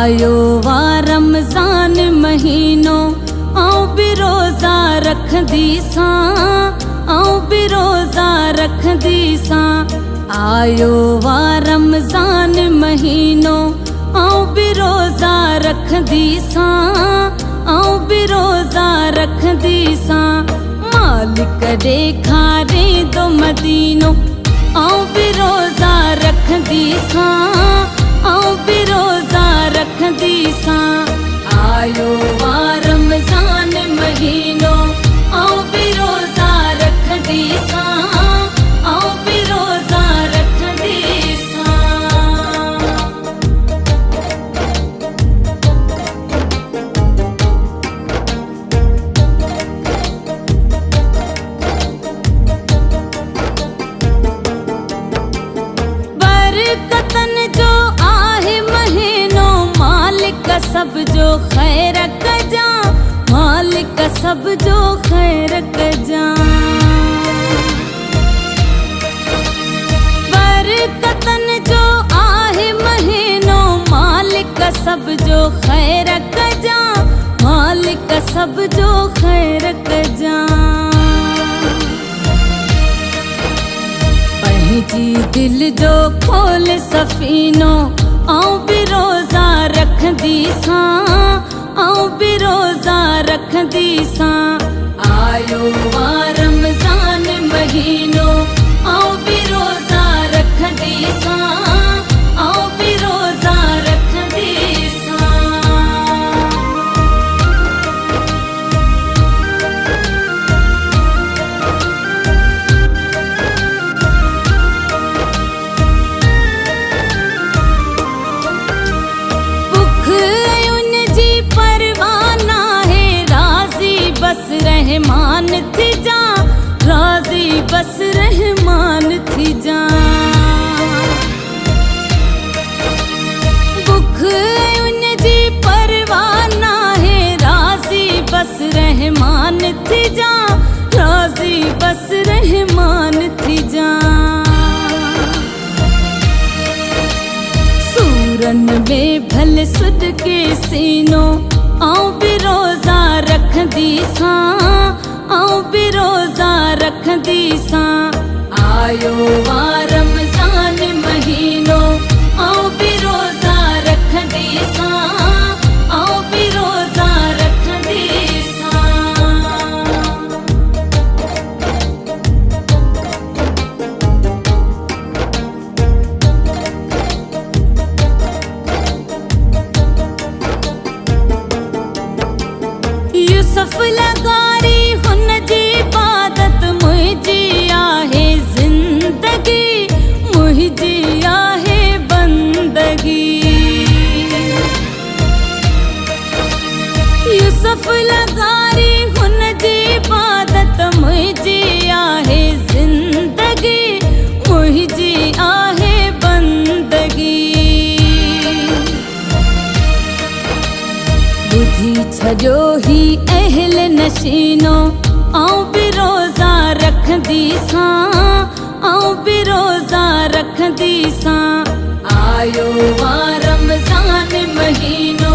आयो वा रमज़ान महीनो आऊं भी रोज़ा रखंदी सां, आऊं भी रोज़ा रखंदी सां। आयो वा रमज़ान महीनो आऊं भी रोज़ा रखंदी सां, आऊं भी रोज़ा रखंदी सां। मालिक ॾेखारे तो मदीनो आऊं भी रोज़ा रखंदी सां, आऊं भी रोज़ा रखंदी सां। आयो वा रमज़ान महीनो आऊं भी रोज़ा रखंदी सां, आऊं भी रोज़ा रखंदी सां। बरकतन जो आहे महीनो मालिक सब जो खैर कजा, मालिक सब जो खैर कजा। बरकतन जो आहे महीनो मालिक सब जो खैर कजा, मालिक सब जो खैर कजा। पंहिंजी दिल जो खोल सफ़ीनो आऊं भी रोज़ा रखंदी सां, आऊं भी रोज़ा रखंदी सां। आयो वा रमज़ान महीनो आऊं भी रोज़ा रखंदी सां, आऊं भी रोज़ा रखंदी सां। बस रहमान थी जा, राज़ी बस रहमान थी जा। बुख उन जी परवाह ना है, राज़ी बस रहमान थी जा, राज़ी बस रहमान थी जा। सूरन में भल सुध के सीनो आऊं भी रोज़ा रखंदी सां, आऊं भी रोज़ा रखंदी सां। आयो वा रमज़ान महीनो आऊं भी रोज़ा रखंदी सां, आऊं भी रोज़ा रखंदी सां। यूसुफ लगारी हुन जी इबादत मुंहिंजी आहे ज़िंदगी, मुंहिंजी आहे बंदगी। यूसुफ लगारी हुन जी इबादत मुंहिंजी आहे ज़िंदगी, मुंहिंजी आहे बंदगी। बुझी छॾियो ही अहल नशीनो आऊं भी रोज़ा रखंदी सां, आऊं भी रोज़ा रखंदी सां। आयो वा रमज़ान महीनो